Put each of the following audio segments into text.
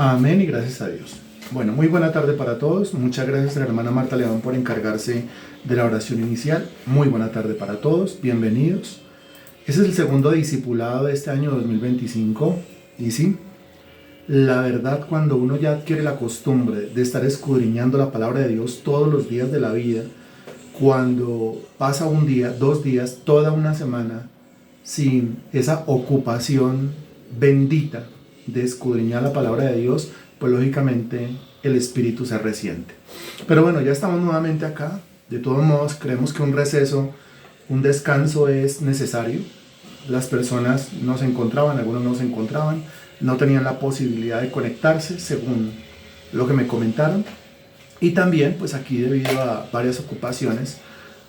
Amén y gracias a Dios. Bueno, muy buena tarde para todos. Muchas gracias a la hermana Marta León por encargarse de la oración inicial. Muy buena tarde para todos. Bienvenidos. Ese es el segundo discipulado de este año 2025. Y sí, la verdad, cuando uno ya adquiere la costumbre de estar escudriñando la palabra de Dios todos los días de la vida, cuando pasa un día, 2 días, toda una semana sin esa ocupación bendita de escudriñar la palabra de Dios, pues lógicamente el espíritu se resiente. Pero bueno, ya estamos nuevamente acá. De todos modos, creemos que un receso, un descanso es necesario. Las personas no se encontraban, algunos no se encontraban, no tenían la posibilidad de conectarse según lo que me comentaron. Y también, pues aquí debido a varias ocupaciones,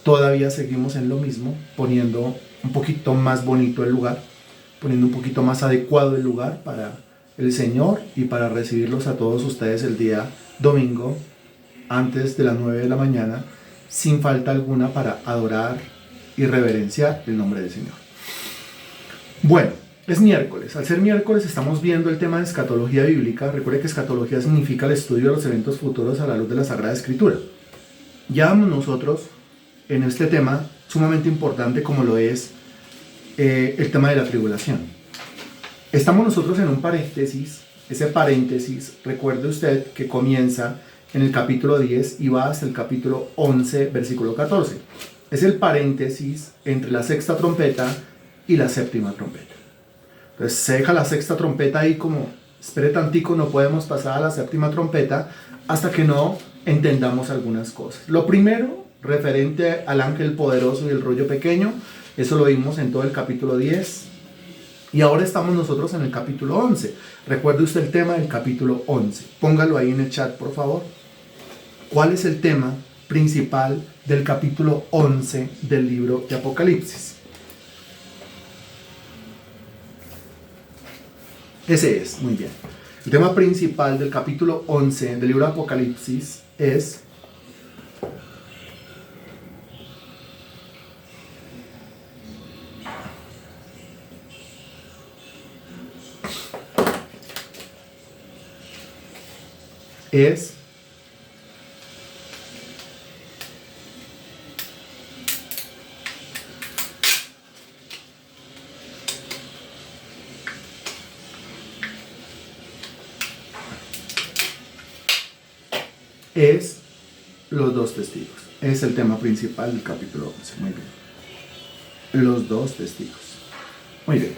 todavía seguimos en lo mismo, poniendo un poquito más bonito el lugar, poniendo un poquito más adecuado el lugar para el Señor y para recibirlos a todos ustedes el día domingo, antes de las 9 de la mañana, sin falta alguna para adorar y reverenciar el nombre del Señor. Bueno, es miércoles. Al ser miércoles estamos viendo el tema de escatología bíblica. Recuerde que escatología significa el estudio de los eventos futuros a la luz de la Sagrada Escritura. Ya vamos nosotros en este tema sumamente importante como lo es el tema de la tribulación. Estamos nosotros en un paréntesis. Ese paréntesis, recuerde usted que comienza en el capítulo 10 y va hasta el capítulo 11, versículo 14. Es el paréntesis entre la sexta trompeta y la séptima trompeta. Entonces se deja la sexta trompeta ahí como, espere tantico, no podemos pasar a la séptima trompeta hasta que no entendamos algunas cosas. Lo primero, referente al ángel poderoso y el rollo pequeño, eso lo vimos en todo el capítulo 10. Y ahora estamos nosotros en el capítulo 11. Recuerde usted el tema del capítulo 11. Póngalo ahí en el chat, por favor. ¿Cuál es el tema principal del capítulo 11 del libro de Apocalipsis? Ese es, muy bien. El tema principal del capítulo 11 del libro de Apocalipsis es los dos testigos. Es el tema principal del capítulo 11. Muy bien. Los dos testigos. Muy bien.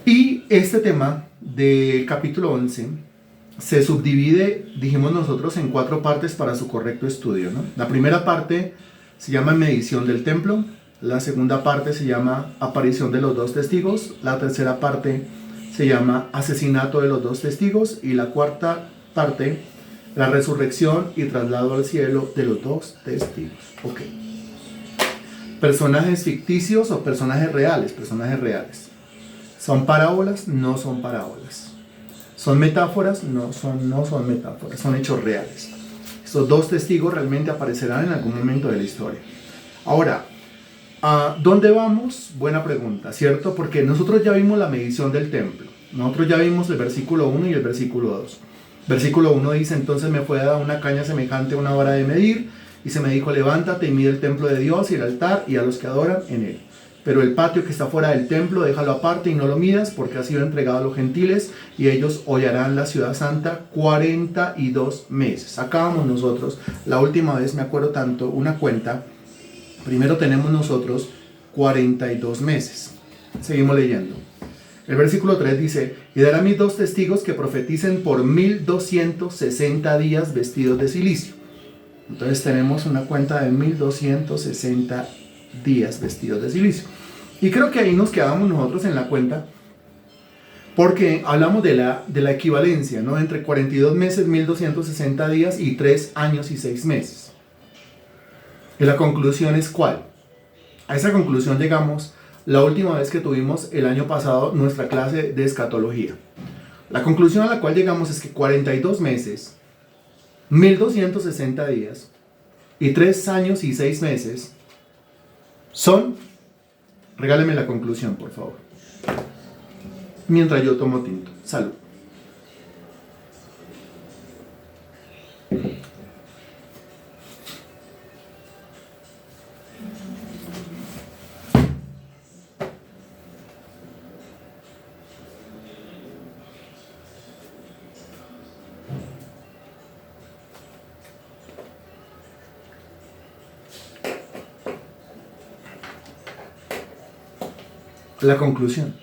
Y este tema del capítulo 11 se subdivide, dijimos nosotros, en 4 partes para su correcto estudio, ¿no? La primera parte se llama medición del templo. La segunda parte se llama aparición de los dos testigos. La tercera parte se llama asesinato de los dos testigos. Y la cuarta parte, la resurrección y traslado al cielo de los dos testigos. Ok. Personajes ficticios o personajes reales. Personajes reales. ¿Son parábolas? No son parábolas. ¿Son metáforas? No son metáforas. Son hechos reales. Estos dos testigos realmente aparecerán en algún momento de la historia. Ahora, ¿a dónde vamos? Buena pregunta, ¿cierto? Porque nosotros ya vimos la medición del templo. Nosotros ya vimos el versículo 1 y el versículo 2. Versículo 1 dice: entonces me fue dada una caña semejante a una vara de medir, y se me dijo: levántate y mide el templo de Dios y el altar y a los que adoran en él. Pero el patio que está fuera del templo, déjalo aparte y no lo midas, porque ha sido entregado a los gentiles, y ellos hollarán la ciudad santa 42 meses. Acabamos nosotros, la última vez me acuerdo tanto, una cuenta. Primero tenemos nosotros 42 meses. Seguimos leyendo. El versículo 3 dice: y dará mis dos testigos que profeticen por 1260 días vestidos de cilicio. Entonces tenemos una cuenta de 1260 días vestidos de silicio. Y creo que ahí nos quedamos nosotros en la cuenta, porque hablamos de la equivalencia, ¿no? Entre 42 meses, 1260 días y 3 años y 6 meses. Y la conclusión es ¿cuál? A esa conclusión llegamos la última vez que tuvimos el año pasado nuestra clase de escatología. La conclusión a la cual llegamos es que 42 meses, 1260 días y 3 años y 6 meses son, regáleme la conclusión por favor, mientras yo tomo tinto. Salud. La conclusión.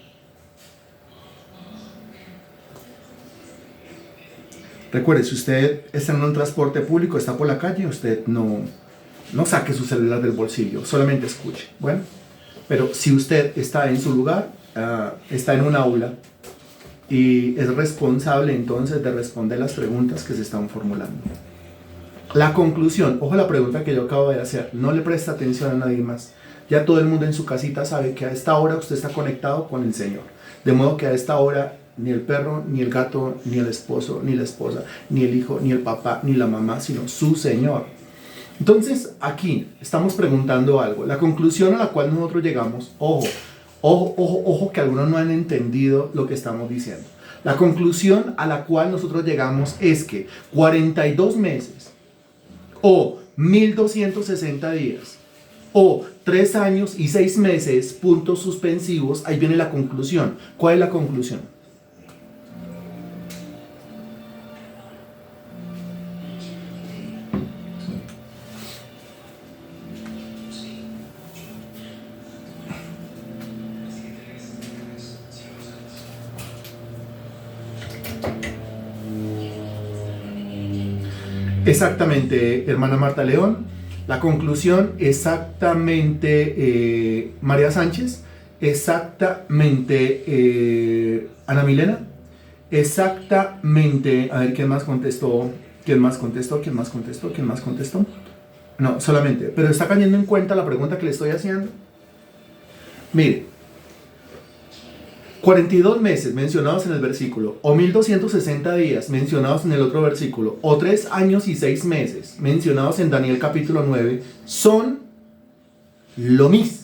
Recuerde, si usted está en un transporte público, está por la calle, usted no saque su celular del bolsillo, solamente escuche. Bueno, pero si usted está en su lugar, está en un aula y es responsable entonces de responder las preguntas que se están formulando. La conclusión, ojo la pregunta que yo acabo de hacer, no le presta atención a nadie más. Ya todo el mundo en su casita sabe que a esta hora usted está conectado con el Señor. De modo que a esta hora ni el perro, ni el gato, ni el esposo, ni la esposa, ni el hijo, ni el papá, ni la mamá, sino su Señor. Entonces aquí estamos preguntando algo. La conclusión a la cual nosotros llegamos, ojo que algunos no han entendido lo que estamos diciendo. La conclusión a la cual nosotros llegamos es que 42 meses o 1260 días o 3 años y 6 meses, puntos suspensivos, ahí viene la conclusión. ¿Cuál es la conclusión? Exactamente, hermana Marta León. La conclusión, exactamente, María Sánchez. Exactamente, Ana Milena. Exactamente, a ver, ¿quién más contestó? ¿Quién más contestó? ¿Quién más contestó? ¿Quién más contestó? No, solamente, pero está cayendo en cuenta la pregunta que le estoy haciendo. Mire. 42 meses mencionados en el versículo, o 1260 días mencionados en el otro versículo, o 3 años y 6 meses mencionados en Daniel capítulo 9, son lo mismo.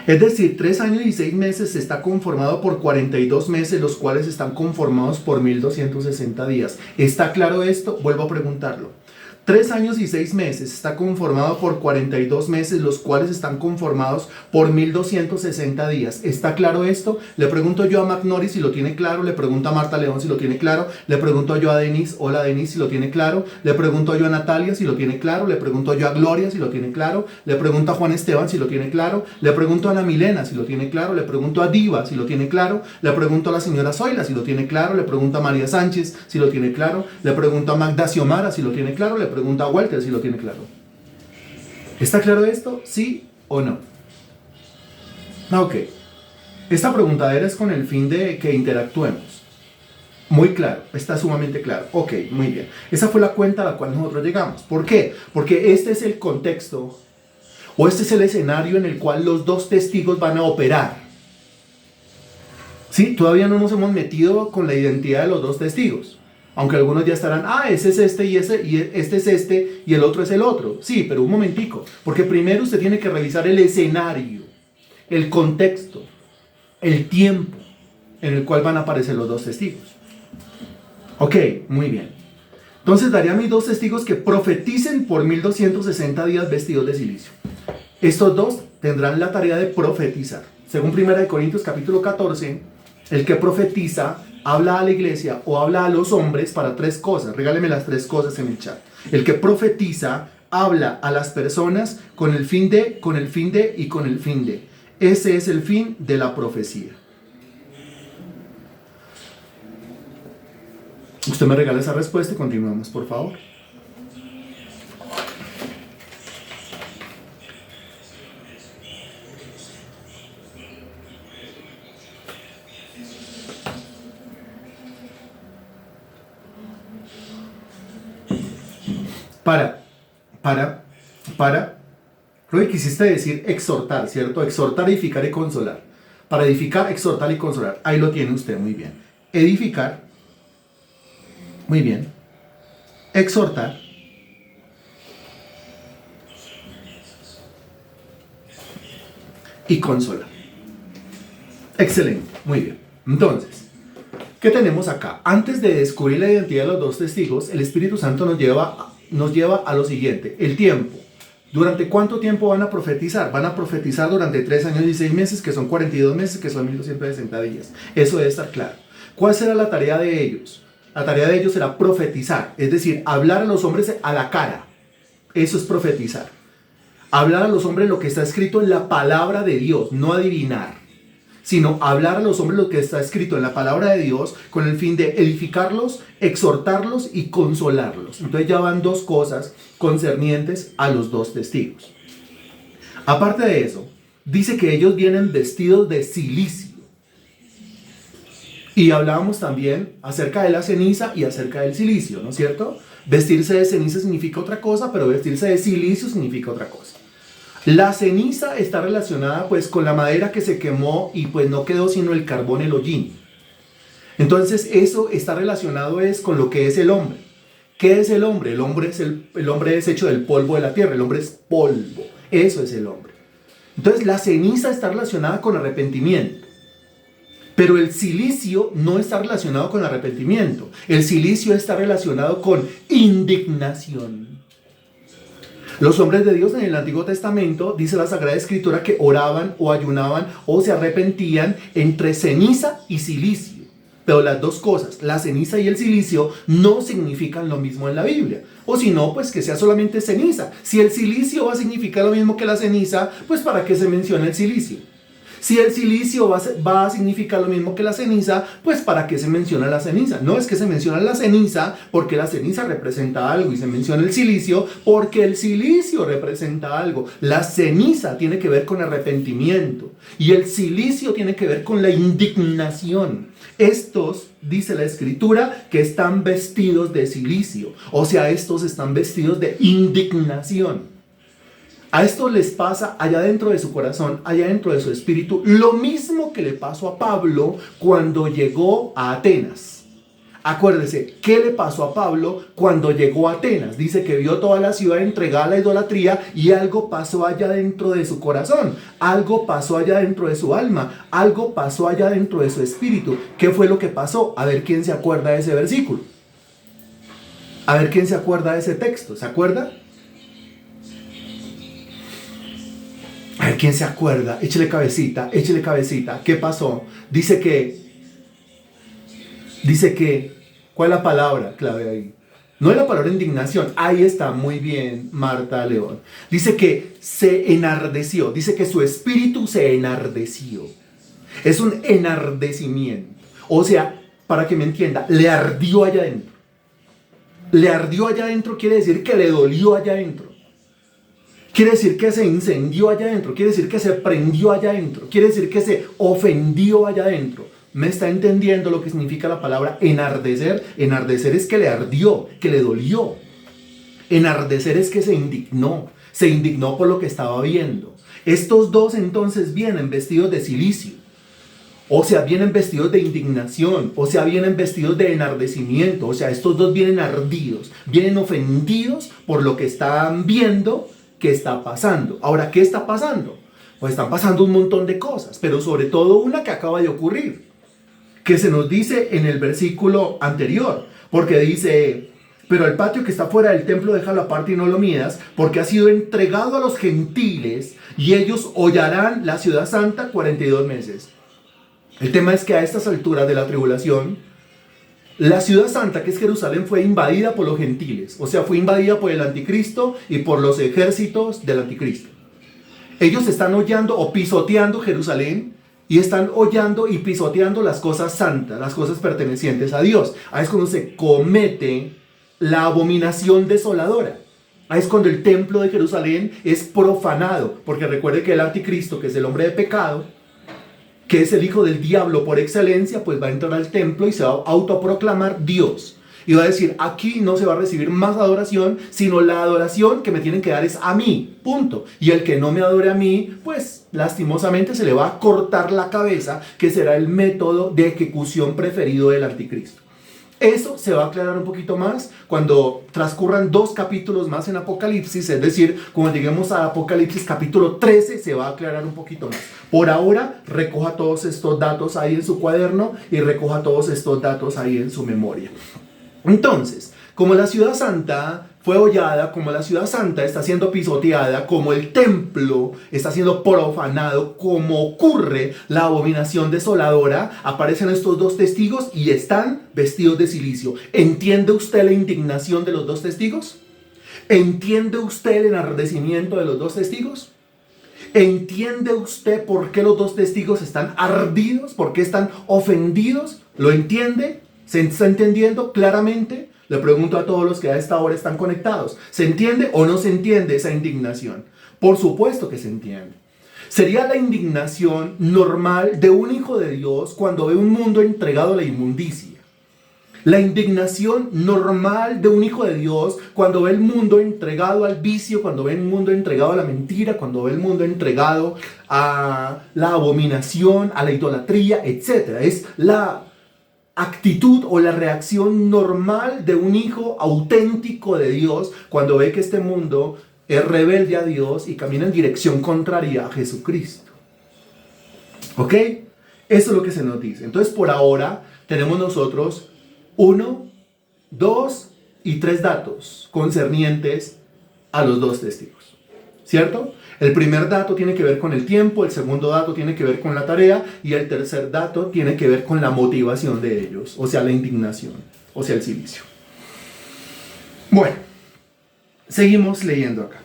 Es decir, 3 años y 6 meses está conformado por 42 meses, los cuales están conformados por 1260 días. ¿Está claro esto? Vuelvo a preguntarlo. 3 años y 6 meses está conformado por 42 meses, los cuales están conformados por 1260 días. ¿Está claro esto? Le pregunto yo a Mac Norris si lo tiene claro, le pregunto a Marta León si lo tiene claro, le pregunto yo a Denise, hola Denise, si lo tiene claro, le pregunto yo a Natalia si lo tiene claro, le pregunto yo a Gloria si lo tiene claro, le pregunto a Juan Esteban si lo tiene claro, le pregunto a Ana Milena si lo tiene claro, le pregunto a Diva si lo tiene claro, le pregunto a la señora Zoila si lo tiene claro, le pregunto a María Sánchez si lo tiene claro, le pregunto a Magda Xiomara si lo tiene claro, le pregunta a Walter si lo tiene claro. ¿Está claro esto? ¿Sí o no? Ok. Esta preguntadera es con el fin de que interactuemos. Muy claro, está sumamente claro. Ok, muy bien. Esa fue la cuenta a la cual nosotros llegamos. ¿Por qué? Porque este es el contexto o este es el escenario en el cual los dos testigos van a operar. ¿Sí? Todavía no nos hemos metido con la identidad de los dos testigos. Aunque algunos ya estarán, ese es este y este es este y el otro es el otro. Sí, pero un momentico, porque primero usted tiene que revisar el escenario, el contexto, el tiempo en el cual van a aparecer los dos testigos. Ok, muy bien. Entonces daré a mis dos testigos que profeticen por 1260 días vestidos de silicio. Estos dos tendrán la tarea de profetizar. Según 1 Corintios capítulo 14, el que profetiza habla a la iglesia o habla a los hombres para 3 cosas. Regáleme las 3 cosas en el chat. El que profetiza habla a las personas con el fin de. Ese es el fin de la profecía. Usted me regala esa respuesta y continuamos, por favor. Creo que quisiste decir exhortar, ¿cierto? Exhortar, edificar y consolar. Para edificar, exhortar y consolar. Ahí lo tiene usted, muy bien. Edificar, muy bien. Exhortar. Y consolar. Excelente, muy bien. Entonces, ¿qué tenemos acá? Antes de descubrir la identidad de los dos testigos, el Espíritu Santo nos lleva a lo siguiente, el tiempo. ¿Durante cuánto tiempo van a profetizar? Van a profetizar durante 3 años y 6 meses, que son 42 meses, que son 1260 días. Eso debe estar claro. ¿Cuál será la tarea de ellos? La tarea de ellos será profetizar, es decir, hablar a los hombres a la cara. Eso es profetizar. Hablar a los hombres lo que está escrito en la palabra de Dios, no adivinar, sino hablar a los hombres lo que está escrito en la palabra de Dios con el fin de edificarlos, exhortarlos y consolarlos. Entonces ya van dos cosas concernientes a los dos testigos. Aparte de eso, dice que ellos vienen vestidos de cilicio. Y hablábamos también acerca de la ceniza y acerca del silicio, ¿no es cierto? Vestirse de ceniza significa otra cosa, pero vestirse de silicio significa otra cosa. La ceniza está relacionada pues con la madera que se quemó y pues no quedó sino el carbón, el hollín. Entonces eso está relacionado es con lo que es el hombre. ¿Qué es el hombre? El hombre es hecho del polvo de la tierra, el hombre es polvo, eso es el hombre. Entonces la ceniza está relacionada con arrepentimiento, pero el silicio no está relacionado con arrepentimiento, el silicio está relacionado con indignación. Los hombres de Dios en el Antiguo Testamento, dice la Sagrada Escritura, que oraban o ayunaban o se arrepentían entre ceniza y silicio. Pero las dos cosas, la ceniza y el silicio, no significan lo mismo en la Biblia. O si no, pues que sea solamente ceniza. Si el silicio va a significar lo mismo que la ceniza, pues ¿para qué se menciona el silicio? Si el silicio va a significar lo mismo que la ceniza, pues ¿para qué se menciona la ceniza? No es que se menciona la ceniza porque la ceniza representa algo y se menciona el silicio porque el silicio representa algo. La ceniza tiene que ver con arrepentimiento y el silicio tiene que ver con la indignación. Estos, dice la Escritura, que están vestidos de silicio, o sea, estos están vestidos de indignación. A esto les pasa allá dentro de su corazón, allá dentro de su espíritu, lo mismo que le pasó a Pablo cuando llegó a Atenas. Acuérdese, ¿qué le pasó a Pablo cuando llegó a Atenas? Dice que vio toda la ciudad entregada a la idolatría y algo pasó allá dentro de su corazón, algo pasó allá dentro de su alma, algo pasó allá dentro de su espíritu. ¿Qué fue lo que pasó? A ver quién se acuerda de ese versículo. A ver quién se acuerda de ese texto. ¿Se acuerda? A ver quién se acuerda. Échele cabecita, échele cabecita. ¿Qué pasó? Dice que, ¿cuál es la palabra clave ahí? No es la palabra indignación. Ahí está, muy bien, Marta León. Dice que se enardeció. Dice que su espíritu se enardeció. Es un enardecimiento. O sea, para que me entienda, le ardió allá adentro. Le ardió allá adentro quiere decir que le dolió allá adentro. Quiere decir que se incendió allá adentro. Quiere decir que se prendió allá adentro. Quiere decir que se ofendió allá adentro. ¿Me está entendiendo lo que significa la palabra enardecer? Enardecer es que le ardió, que le dolió. Enardecer es que se indignó por lo que estaba viendo. Estos dos entonces vienen vestidos de silicio, o sea, vienen vestidos de indignación, o sea, vienen vestidos de enardecimiento, o sea, estos dos vienen ardidos, vienen ofendidos por lo que están viendo que está pasando. Ahora, ¿qué está pasando? Pues están pasando un montón de cosas, pero sobre todo una que acaba de ocurrir, que se nos dice en el versículo anterior, porque dice: pero el patio que está fuera del templo déjalo aparte y no lo midas, porque ha sido entregado a los gentiles y ellos hollarán la ciudad santa 42 meses. El tema es que a estas alturas de la tribulación, la ciudad santa, que es Jerusalén, fue invadida por los gentiles, o sea, fue invadida por el anticristo y por los ejércitos del anticristo. Ellos están hollando o pisoteando Jerusalén y están hollando y pisoteando las cosas santas, las cosas pertenecientes a Dios. Ahí es cuando se comete la abominación desoladora. Ahí es cuando el templo de Jerusalén es profanado, porque recuerde que el anticristo, que es el hombre de pecado, que es el hijo del diablo por excelencia, pues va a entrar al templo y se va a autoproclamar Dios. Y va a decir: aquí no se va a recibir más adoración, sino la adoración que me tienen que dar es a mí, punto. Y el que no me adore a mí, pues lastimosamente se le va a cortar la cabeza, que será el método de ejecución preferido del anticristo. Eso se va a aclarar un poquito más cuando transcurran 2 capítulos más en Apocalipsis, es decir, cuando lleguemos a Apocalipsis capítulo 13 se va a aclarar un poquito más. Por ahora, recoja todos estos datos ahí en su cuaderno y recoja todos estos datos ahí en su memoria. Entonces, como la ciudad santa fue hollada, como la ciudad santa está siendo pisoteada, como el templo está siendo profanado, como ocurre la abominación desoladora, aparecen estos 2 testigos y están vestidos de silicio. ¿Entiende usted la indignación de los 2 testigos? ¿Entiende usted el enardecimiento de los dos testigos? ¿Entiende usted por qué los dos testigos están ardidos? ¿Por qué están ofendidos? ¿Lo entiende? ¿Se está entendiendo claramente? Le pregunto a todos los que a esta hora están conectados. ¿Se entiende o no se entiende esa indignación? Por supuesto que se entiende. Sería la indignación normal de un hijo de Dios cuando ve un mundo entregado a la inmundicia. La indignación normal de un hijo de Dios cuando ve el mundo entregado al vicio, cuando ve el mundo entregado a la mentira, cuando ve el mundo entregado a la abominación, a la idolatría, etc. Es la actitud o la reacción normal de un hijo auténtico de Dios cuando ve que este mundo es rebelde a Dios y camina en dirección contraria a Jesucristo. ¿Ok? Eso es lo que se nos dice. Entonces, por ahora, tenemos nosotros 1, 2 y 3 datos concernientes a los dos testigos. ¿Cierto? El primer dato tiene que ver con el tiempo, el segundo dato tiene que ver con la tarea y el tercer dato tiene que ver con la motivación de ellos, o sea, la indignación, o sea, el cilicio. Bueno, seguimos leyendo acá.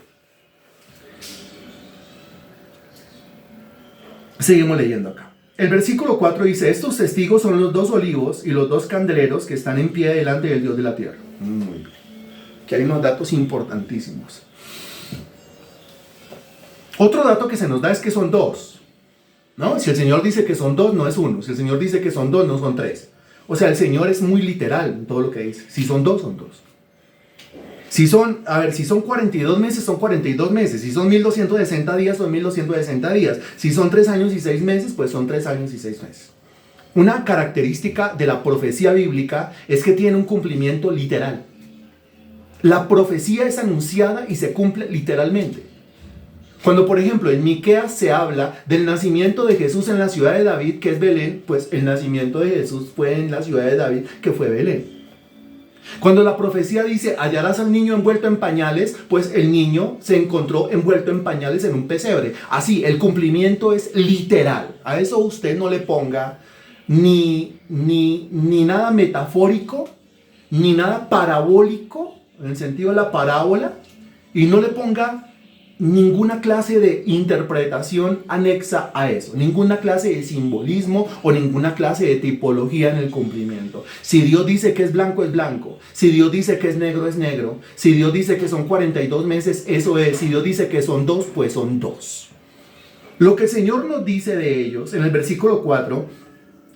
Seguimos leyendo acá. El versículo 4 dice, estos testigos son los 2 olivos y los 2 candeleros que están en pie delante del Dios de la tierra. Muy bien. Aquí hay unos datos importantísimos. Otro dato que se nos da es que son 2. ¿No? Si el Señor dice que son 2, no es 1. Si el Señor dice que son 2, no son 3. O sea, el Señor es muy literal en todo lo que dice. Si son 2, son 2. Si son 42 meses, son 42 meses. Si son 1260 días, son 1260 días. Si son 3 años y 6 meses, pues son 3 años y 6 meses. Una característica de la profecía bíblica es que tiene un cumplimiento literal. La profecía es anunciada y se cumple literalmente. Cuando, por ejemplo, en Miqueas se habla del nacimiento de Jesús en la ciudad de David, que es Belén, pues el nacimiento de Jesús fue en la ciudad de David, que fue Belén. Cuando la profecía dice, hallarás al niño envuelto en pañales, pues el niño se encontró envuelto en pañales en un pesebre. Así, el cumplimiento es literal. A eso usted no le ponga ni nada metafórico, ni nada parabólico, en el sentido de la parábola, y no le ponga ninguna clase de interpretación anexa a eso, ninguna clase de simbolismo o ninguna clase de tipología en el cumplimiento. Si Dios dice que es blanco, es blanco. Si Dios dice que es negro, es negro. Si Dios dice que son 42 meses, eso es. Si Dios dice que son 2, pues son 2. Lo que el Señor nos dice de ellos en el versículo 4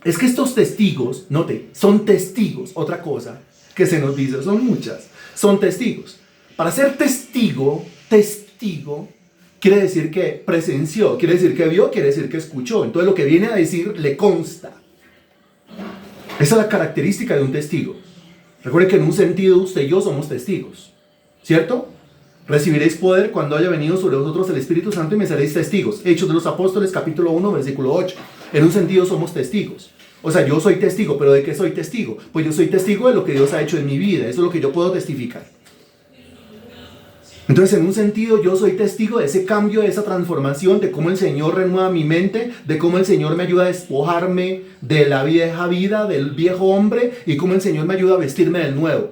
es que estos testigos, note, son testigos, otra cosa que se nos dice, son muchas, son testigos. Para ser testigo quiere decir que presenció, quiere decir que vio, quiere decir que escuchó. Entonces lo que viene a decir le consta. Esa es la característica de un testigo. Recuerde que en un sentido usted y yo somos testigos, ¿cierto? Recibiréis poder cuando haya venido sobre vosotros el Espíritu Santo y me seréis testigos. Hechos de los Apóstoles, capítulo 1, versículo 8. En un sentido somos testigos. O sea, yo soy testigo, ¿pero de qué soy testigo? Pues yo soy testigo de lo que Dios ha hecho en mi vida. Eso es lo que yo puedo testificar. Entonces, en un sentido, yo soy testigo de ese cambio, de esa transformación, de cómo el Señor renueva mi mente, de cómo el Señor me ayuda a despojarme de la vieja vida, del viejo hombre, y cómo el Señor me ayuda a vestirme del nuevo.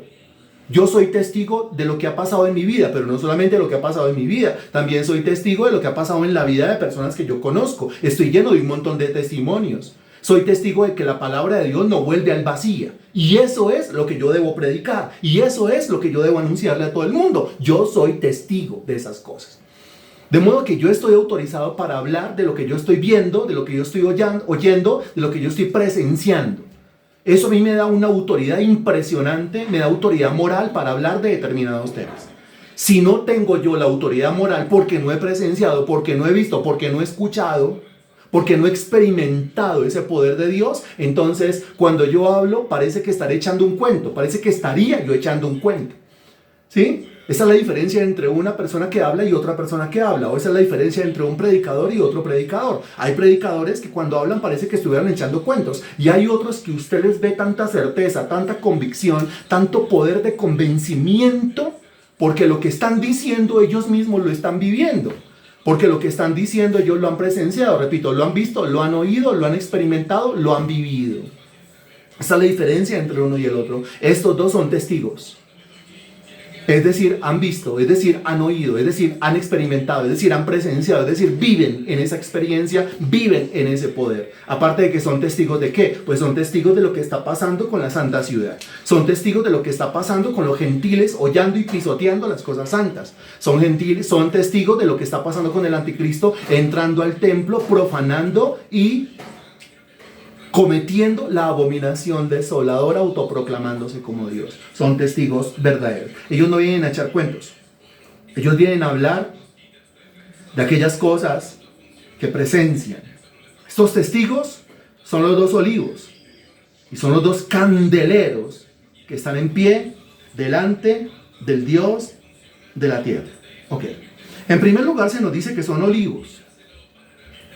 Yo soy testigo de lo que ha pasado en mi vida, pero no solamente de lo que ha pasado en mi vida, también soy testigo de lo que ha pasado en la vida de personas que yo conozco. Estoy lleno de un montón de testimonios. Soy testigo de que la palabra de Dios no vuelve al vacío. Y eso es lo que yo debo predicar. Y eso es lo que yo debo anunciarle a todo el mundo. Yo soy testigo de esas cosas. De modo que yo estoy autorizado para hablar de lo que yo estoy viendo, de lo que yo estoy oyendo, de lo que yo estoy presenciando. Eso a mí me da una autoridad impresionante, me da autoridad moral para hablar de determinados temas. Si no tengo yo la autoridad moral porque no he presenciado, porque no he visto, porque no he escuchado, porque no he experimentado ese poder de Dios, entonces cuando yo hablo parece que estaré echando un cuento, parece que estaría yo echando un cuento. ¿Sí? Esa es la diferencia entre una persona que habla y otra persona que habla, o esa es la diferencia entre un predicador y otro predicador. Hay predicadores que cuando hablan parece que estuvieran echando cuentos, y hay otros que usted les ve tanta certeza, tanta convicción, tanto poder de convencimiento, porque lo que están diciendo ellos mismos lo están viviendo. Porque lo que están diciendo ellos lo han presenciado, repito, lo han visto, lo han oído, lo han experimentado, lo han vivido. Esa es la diferencia entre uno y el otro. Estos dos son testigos. Es decir, han visto, es decir, han oído, es decir, han experimentado, es decir, han presenciado, es decir, viven en esa experiencia, viven en ese poder. Aparte de que son testigos de qué, pues son testigos de lo que está pasando con la santa ciudad. Son testigos de lo que está pasando con los gentiles hollando y pisoteando las cosas santas. Son testigos de lo que está pasando con el anticristo entrando al templo, profanando y cometiendo la abominación desoladora, autoproclamándose como Dios. Son testigos verdaderos. Ellos no vienen a echar cuentos. Ellos vienen a hablar de aquellas cosas que presencian. Estos testigos son los dos olivos y son los dos candeleros que están en pie delante del Dios de la tierra. Ok. En primer lugar se nos dice que son olivos,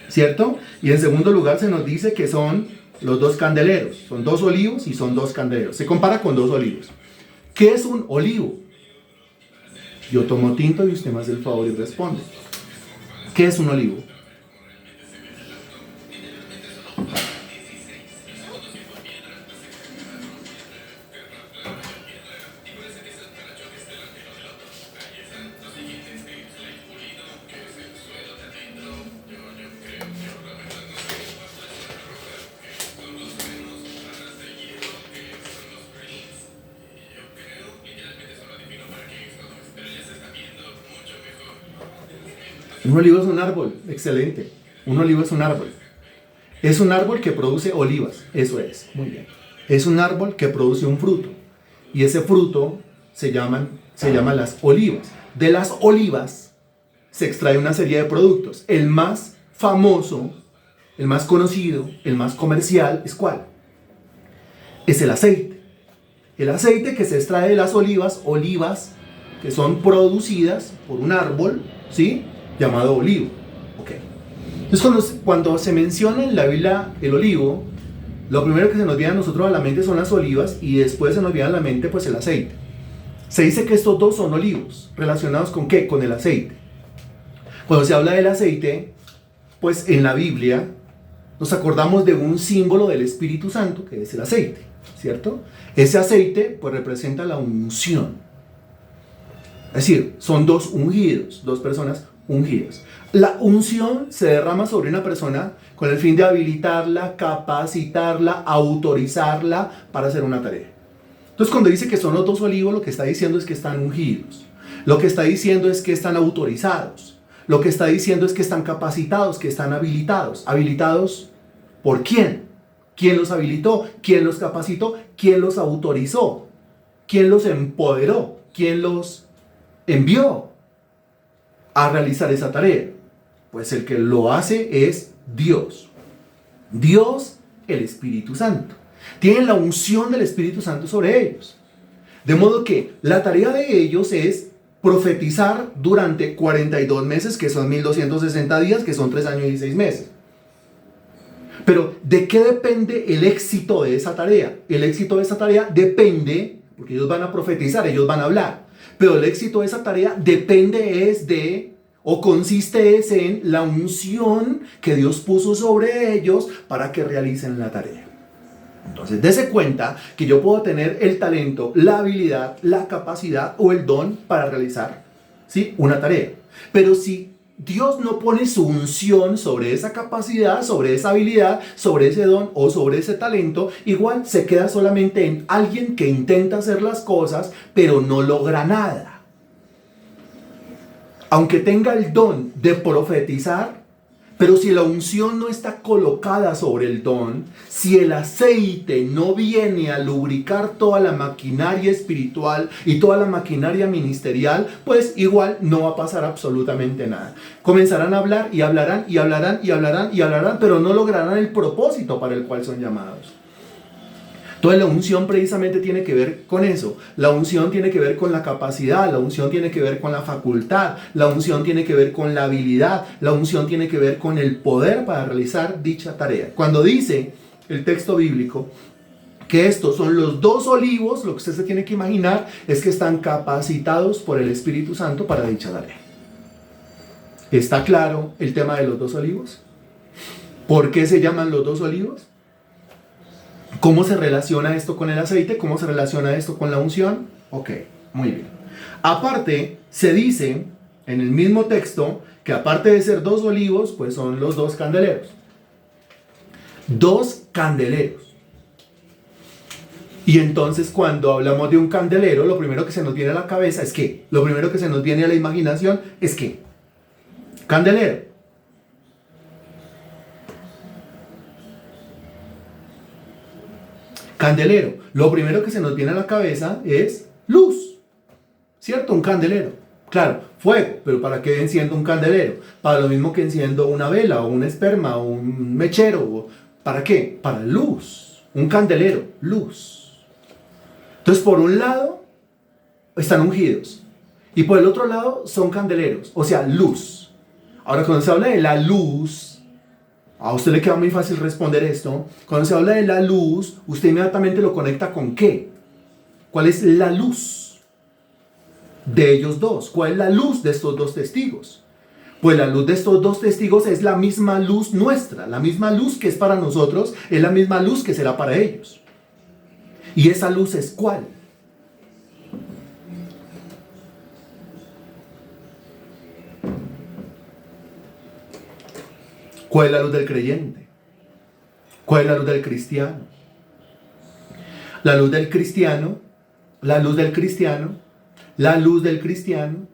¿cierto? Y en segundo lugar se nos dice que son los dos candeleros. Son dos olivos y son dos candeleros. Se compara con dos olivos. ¿Qué es un olivo? Yo tomo tinto y usted me hace el favor y responde. ¿Qué es un olivo? Un olivo es un árbol, excelente. Un olivo es un árbol. Es un árbol que produce olivas, eso es, muy bien. Es un árbol que produce un fruto. Y ese fruto se llaman las olivas. De las olivas se extrae una serie de productos. El más famoso, el más conocido, el más comercial, ¿es cuál? Es el aceite. El aceite que se extrae de las olivas que son producidas por un árbol, ¿sí?, llamado olivo. Okay. Entonces, cuando se menciona en la Biblia el olivo, lo primero que se nos viene a nosotros a la mente son las olivas y después se nos viene a la mente pues el aceite. Se dice que estos dos son olivos, relacionados ¿con qué? Con el aceite. Cuando se habla del aceite, pues en la Biblia nos acordamos de un símbolo del Espíritu Santo, que es el aceite, ¿cierto? Ese aceite pues representa la unción. Es decir, son dos ungidos, dos personas ungidas. La unción se derrama sobre una persona con el fin de habilitarla, capacitarla, autorizarla para hacer una tarea. Entonces, cuando dice que son los dos olivos, lo que está diciendo es que están ungidos. Lo que está diciendo es que están autorizados. Lo que está diciendo es que están capacitados, que están habilitados. ¿Habilitados por quién? ¿Quién los habilitó? ¿Quién los capacitó? ¿Quién los autorizó? ¿Quién los empoderó? ¿Quién los envió a realizar esa tarea? Pues el que lo hace es Dios. Dios, el Espíritu Santo. Tienen la unción del Espíritu Santo sobre ellos. De modo que la tarea de ellos es profetizar durante 42 meses, que son 1260 días, que son 3 años y 6 meses. Pero, ¿de qué depende el éxito de esa tarea? El éxito de esa tarea depende, porque ellos van a profetizar, ellos van a hablar. Pero el éxito de esa tarea consiste en la unción que Dios puso sobre ellos para que realicen la tarea. Entonces, dése cuenta que yo puedo tener el talento, la habilidad, la capacidad o el don para realizar, ¿sí?, una tarea. Pero si Dios no pone su unción sobre esa capacidad, sobre esa habilidad, sobre ese don o sobre ese talento, igual se queda solamente en alguien que intenta hacer las cosas, pero no logra nada. Aunque tenga el don de profetizar, pero si la unción no está colocada sobre el don, si el aceite no viene a lubricar toda la maquinaria espiritual y toda la maquinaria ministerial, pues igual no va a pasar absolutamente nada. Comenzarán a hablar y hablarán y hablarán y hablarán y hablarán, pero no lograrán el propósito para el cual son llamados. Entonces la unción precisamente tiene que ver con eso. La unción tiene que ver con la capacidad, la unción tiene que ver con la facultad, la unción tiene que ver con la habilidad, la unción tiene que ver con el poder para realizar dicha tarea. Cuando dice el texto bíblico que estos son los dos olivos, lo que usted se tiene que imaginar es que están capacitados por el Espíritu Santo para dicha tarea. ¿Está claro el tema de los dos olivos? ¿Por qué se llaman los dos olivos? ¿Cómo se relaciona esto con el aceite? ¿Cómo se relaciona esto con la unción? Ok, muy bien. Aparte, se dice en el mismo texto que aparte de ser dos olivos, pues son los dos candeleros. Dos candeleros. Y entonces cuando hablamos de un candelero, lo primero que se nos viene a la cabeza es ¿qué? Lo primero que se nos viene a la imaginación es ¿qué? Candelero. Candelero. Lo primero que se nos viene a la cabeza es luz. ¿Cierto? Un candelero. Claro, fuego. Pero ¿para qué enciendo un candelero? Para lo mismo que enciendo una vela o un esperma o un mechero. ¿Para qué? Para luz. Un candelero. Luz. Entonces, por un lado, están ungidos. Y por el otro lado, son candeleros. O sea, luz. Ahora, cuando se habla de la luz, a usted le queda muy fácil responder esto. Cuando se habla de la luz, usted inmediatamente lo conecta con ¿qué? ¿Cuál es la luz de ellos dos? ¿Cuál es la luz de estos dos testigos? Pues la luz de estos dos testigos es la misma luz nuestra. La misma luz que es para nosotros es la misma luz que será para ellos. ¿Y esa luz es cuál? ¿Cuál es la luz del creyente? ¿Cuál es la luz del cristiano? La luz del cristiano, la luz del cristiano, la luz del cristiano,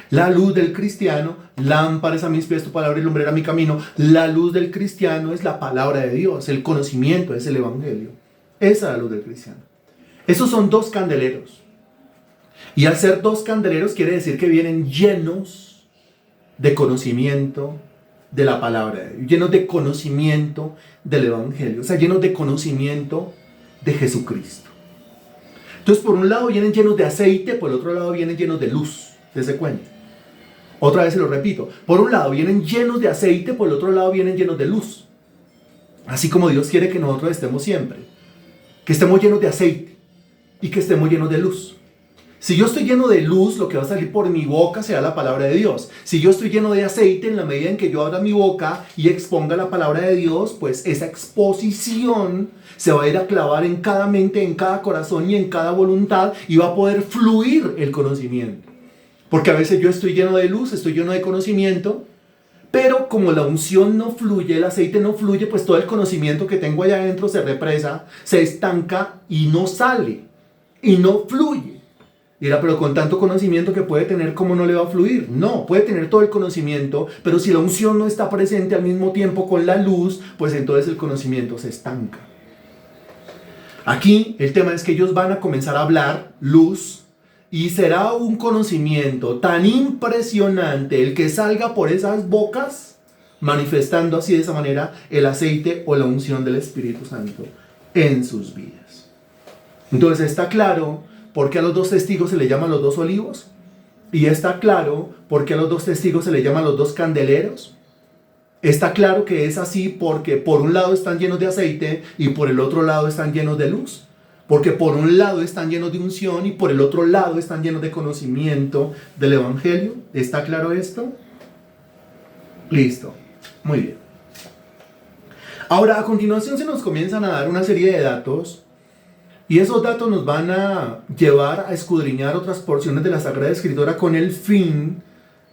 la luz del cristiano, lámpara es a mis pies tu palabra y lumbrera mi camino. La luz del cristiano es la palabra de Dios, el conocimiento, es el evangelio. Esa es la luz del cristiano. Esos son dos candeleros. Y al ser dos candeleros quiere decir que vienen llenos de conocimiento de la palabra de Dios, llenos de conocimiento del evangelio, o sea, llenos de conocimiento de Jesucristo. Entonces, por un lado vienen llenos de aceite, por el otro lado vienen llenos de luz. ¿Se cuenta? Otra vez se lo repito. Por un lado vienen llenos de aceite, por el otro lado vienen llenos de luz. Así como Dios quiere que nosotros estemos siempre. Que estemos llenos de aceite y que estemos llenos de luz. Si yo estoy lleno de luz, lo que va a salir por mi boca será la palabra de Dios. Si yo estoy lleno de aceite, en la medida en que yo abra mi boca y exponga la palabra de Dios, pues esa exposición se va a ir a clavar en cada mente, en cada corazón y en cada voluntad y va a poder fluir el conocimiento. Porque a veces yo estoy lleno de luz, estoy lleno de conocimiento, pero como la unción no fluye, el aceite no fluye, pues todo el conocimiento que tengo allá adentro se represa, se estanca y no sale, y no fluye. Dirá, pero con tanto conocimiento que puede tener, ¿cómo no le va a fluir? No, puede tener todo el conocimiento, pero si la unción no está presente al mismo tiempo con la luz, pues entonces el conocimiento se estanca. Aquí el tema es que ellos van a comenzar a hablar luz, y será un conocimiento tan impresionante el que salga por esas bocas, manifestando así de esa manera el aceite o la unción del Espíritu Santo en sus vidas. Entonces está claro por qué a los dos testigos se le llaman los dos olivos, y está claro por qué a los dos testigos se le llaman los dos candeleros. Está claro que es así porque por un lado están llenos de aceite y por el otro lado están llenos de luz. Porque por un lado están llenos de unción y por el otro lado están llenos de conocimiento del evangelio. ¿Está claro esto? Listo. Muy bien. Ahora, a continuación se nos comienzan a dar una serie de datos y esos datos nos van a llevar a escudriñar otras porciones de la Sagrada Escritura con el fin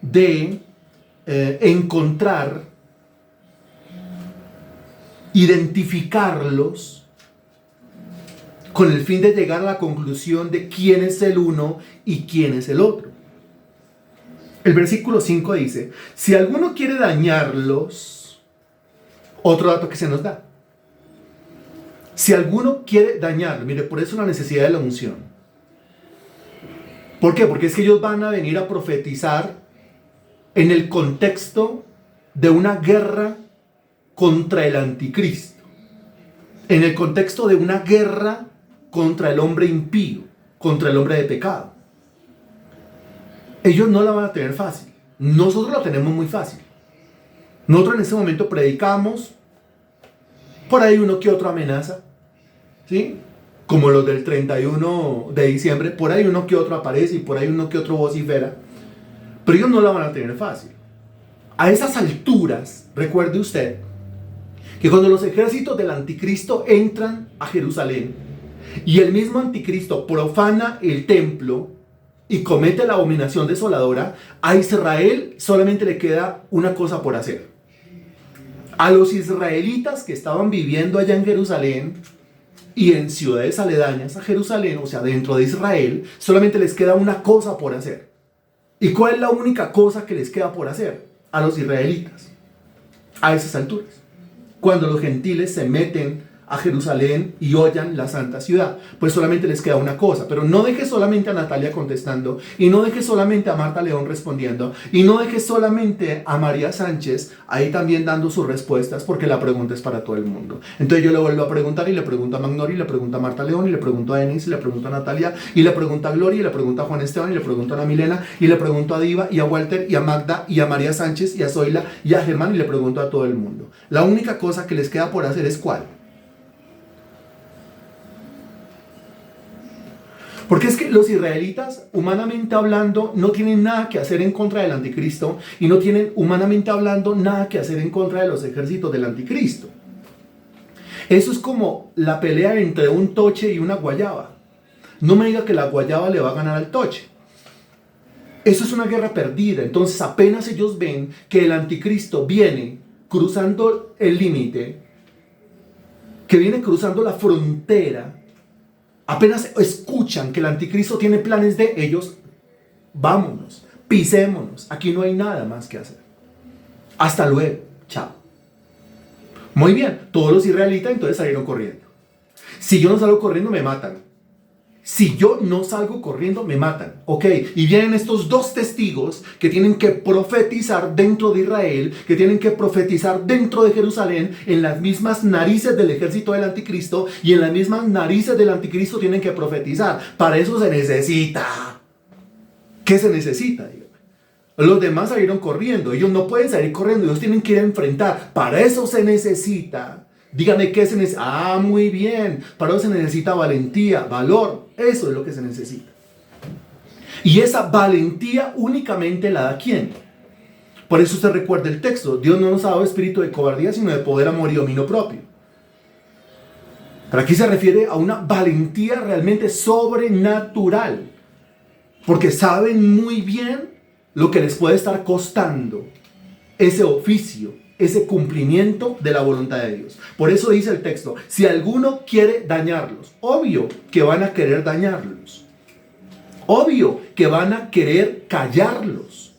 de encontrar, identificarlos, con el fin de llegar a la conclusión de quién es el uno y quién es el otro. El versículo 5 dice, si alguno quiere dañarlos, otro dato que se nos da. Si alguno quiere dañarlos, mire, por eso la necesidad de la unción. ¿Por qué? Porque es que ellos van a venir a profetizar en el contexto de una guerra contra el anticristo. En el contexto de una guerra contra el hombre impío, contra el hombre de pecado. Ellos no la van a tener fácil. Nosotros la tenemos muy fácil. Nosotros en este momento predicamos, por ahí uno que otro amenaza, ¿sí? Como los del 31 de diciembre, por ahí uno que otro aparece y por ahí uno que otro vocifera. Pero ellos no la van a tener fácil. A esas alturas, recuerde usted, que cuando los ejércitos del anticristo entran a Jerusalén y el mismo anticristo profana el templo, y comete la abominación desoladora, a Israel solamente le queda una cosa por hacer. A los israelitas que estaban viviendo allá en Jerusalén y en ciudades aledañas a Jerusalén, o sea, dentro de Israel, solamente les queda una cosa por hacer. ¿Y cuál es la única cosa que les queda por hacer a los israelitas a esas alturas? Cuando los gentiles se meten a Jerusalén y hollan la santa ciudad, pues solamente les queda una cosa. Pero no dejes solamente a Natalia contestando, y no dejes solamente a Marta León respondiendo, y no dejes solamente a María Sánchez ahí también dando sus respuestas, porque la pregunta es para todo el mundo. Entonces yo le vuelvo a preguntar, y le pregunto a Magnori, y le pregunto a Marta León, y le pregunto a Denis, y le pregunto a Natalia, y le pregunto a Gloria, y le pregunto a Juan Esteban, y le pregunto a Ana Milena, y le pregunto a Diva, y a Walter, y a Magda, y a María Sánchez, y a Zoila, y a Germán, y le pregunto a todo el mundo. La única cosa que les queda por hacer es ¿cuál? Porque es que los israelitas, humanamente hablando, no tienen nada que hacer en contra del anticristo y no tienen, humanamente hablando, nada que hacer en contra de los ejércitos del anticristo. Eso es como la pelea entre un toche y una guayaba. No me diga que la guayaba le va a ganar al toche. Eso es una guerra perdida. Entonces apenas ellos ven que el anticristo viene cruzando el límite, que viene cruzando la frontera, apenas escuchan que el anticristo tiene planes de ellos, vámonos, pisémonos, aquí no hay nada más que hacer. Hasta luego, chao. Muy bien, todos los israelitas entonces salieron corriendo. Si yo no salgo corriendo, me matan. Si yo no salgo corriendo, me matan. Ok, y vienen estos dos testigos que tienen que profetizar dentro de Israel, que tienen que profetizar dentro de Jerusalén, en las mismas narices del ejército del anticristo, y en las mismas narices del anticristo tienen que profetizar. Para eso se necesita. ¿Qué se necesita? Los demás salieron corriendo. Ellos no pueden salir corriendo, ellos tienen que ir a enfrentar. Para eso se necesita. Dígame qué se necesita. Ah, muy bien. Para eso se necesita valentía, valor. Eso es lo que se necesita. Y esa valentía únicamente la da ¿quién? Por eso usted recuerda el texto. Dios no nos ha dado espíritu de cobardía, sino de poder, amor y dominio propio. Pero aquí se refiere a una valentía realmente sobrenatural. Porque saben muy bien lo que les puede estar costando ese oficio, ese cumplimiento de la voluntad de Dios. Por eso dice el texto, si alguno quiere dañarlos, obvio que van a querer dañarlos. Obvio que van a querer callarlos.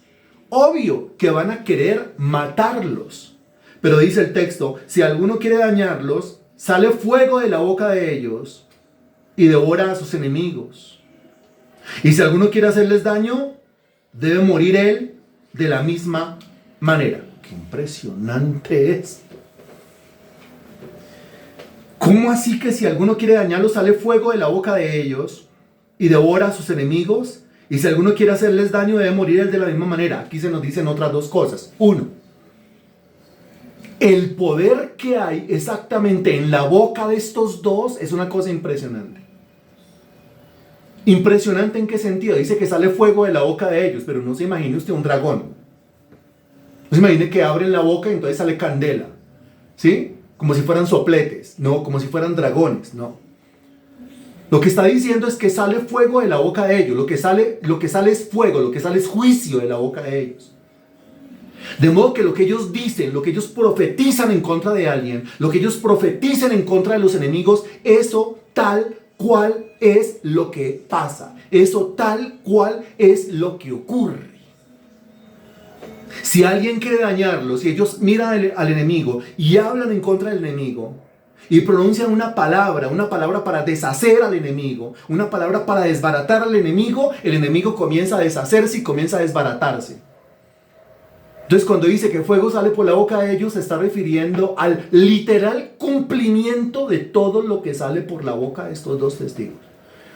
Obvio que van a querer matarlos. Pero dice el texto, si alguno quiere dañarlos, sale fuego de la boca de ellos y devora a sus enemigos. Y si alguno quiere hacerles daño, debe morir él de la misma manera. ¡Qué impresionante esto! ¿Cómo así que si alguno quiere dañarlos, sale fuego de la boca de ellos y devora a sus enemigos? Y si alguno quiere hacerles daño, debe morir él de la misma manera. Aquí se nos dicen otras dos cosas. Uno, el poder que hay exactamente en la boca de estos dos es una cosa impresionante. ¿Impresionante en qué sentido? Dice que sale fuego de la boca de ellos, pero no se imagine usted un dragón. No se imagine que abren la boca y entonces sale candela, ¿sí? Como si fueran sopletes, no, como si fueran dragones, no. Lo que está diciendo es que sale fuego de la boca de ellos, lo que sale es fuego, lo que sale es juicio de la boca de ellos. De modo que lo que ellos dicen, lo que ellos profetizan en contra de alguien, lo que ellos profetizan en contra de los enemigos, eso tal cual es lo que pasa, eso tal cual es lo que ocurre. Si alguien quiere dañarlos, si ellos miran al enemigo y hablan en contra del enemigo y pronuncian una palabra para deshacer al enemigo, una palabra para desbaratar al enemigo, el enemigo comienza a deshacerse y comienza a desbaratarse. Entonces cuando dice que fuego sale por la boca de ellos, se está refiriendo al literal cumplimiento de todo lo que sale por la boca de estos dos testigos.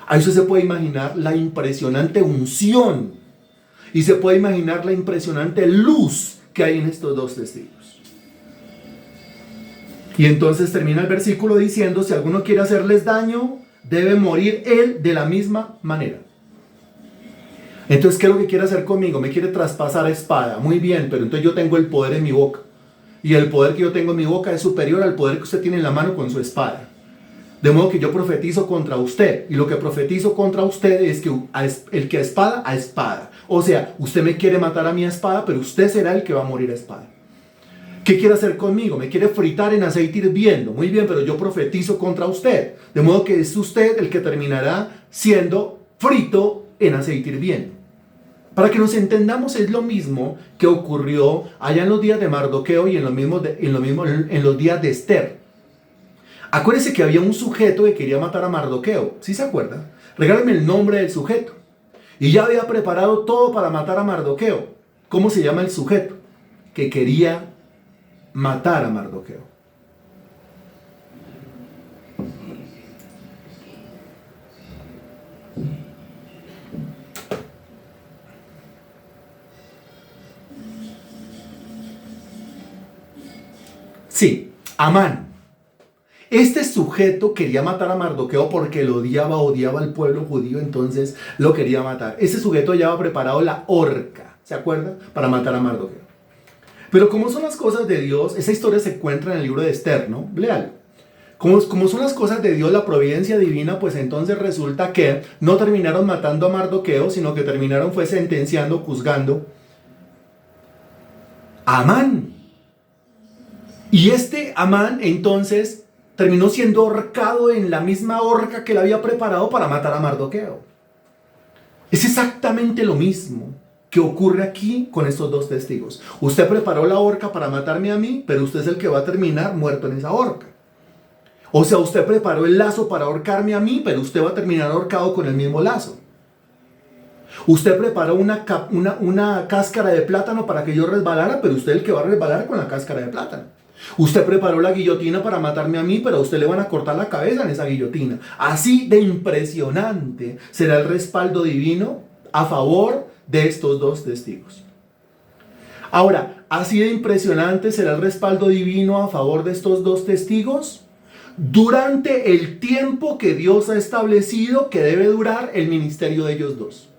Ahí usted se puede imaginar la impresionante unción y se puede imaginar la impresionante luz que hay en estos dos testigos. Y entonces termina el versículo diciendo, si alguno quiere hacerles daño, debe morir él de la misma manera. Entonces, ¿qué es lo que quiere hacer conmigo? Me quiere traspasar a espada. Muy bien, pero entonces yo tengo el poder en mi boca. Y el poder que yo tengo en mi boca es superior al poder que usted tiene en la mano con su espada. De modo que yo profetizo contra usted. Y lo que profetizo contra usted es que el que a espada. O sea, usted me quiere matar a mi espada, pero usted será el que va a morir a espada. ¿Qué quiere hacer conmigo? Me quiere fritar en aceite hirviendo. Muy bien, pero yo profetizo contra usted. De modo que es usted el que terminará siendo frito en aceite hirviendo. Para que nos entendamos, es lo mismo que ocurrió allá en los días de Mardoqueo y en los días de Esther. Acuérdese que había un sujeto que quería matar a Mardoqueo. ¿Sí se acuerda? Regálame el nombre del sujeto. Y ya había preparado todo para matar a Mardoqueo. ¿Cómo se llama el sujeto que quería matar a Mardoqueo? Sí, Amán. Este sujeto quería matar a Mardoqueo porque lo odiaba al pueblo judío, entonces lo quería matar. Ese sujeto ya había preparado la horca, ¿se acuerda? Para matar a Mardoqueo. Pero como son las cosas de Dios, esa historia se encuentra en el libro de Esther, ¿no? Léalo. Como son las cosas de Dios, la providencia divina, pues entonces resulta que no terminaron matando a Mardoqueo, sino que terminaron fue sentenciando, juzgando a Amán. Y este Amán entonces terminó siendo ahorcado en la misma horca que él había preparado para matar a Mardoqueo. Es exactamente lo mismo que ocurre aquí con estos dos testigos. Usted preparó la horca para matarme a mí, pero usted es el que va a terminar muerto en esa horca. O sea, usted preparó el lazo para ahorcarme a mí, pero usted va a terminar ahorcado con el mismo lazo. Usted preparó una cáscara de plátano para que yo resbalara, pero usted es el que va a resbalar con la cáscara de plátano. Usted preparó la guillotina para matarme a mí, pero a usted le van a cortar la cabeza en esa guillotina. Así de impresionante será el respaldo divino a favor de estos dos testigos. Ahora, así de impresionante será el respaldo divino a favor de estos dos testigos durante el tiempo que Dios ha establecido que debe durar el ministerio de ellos dos.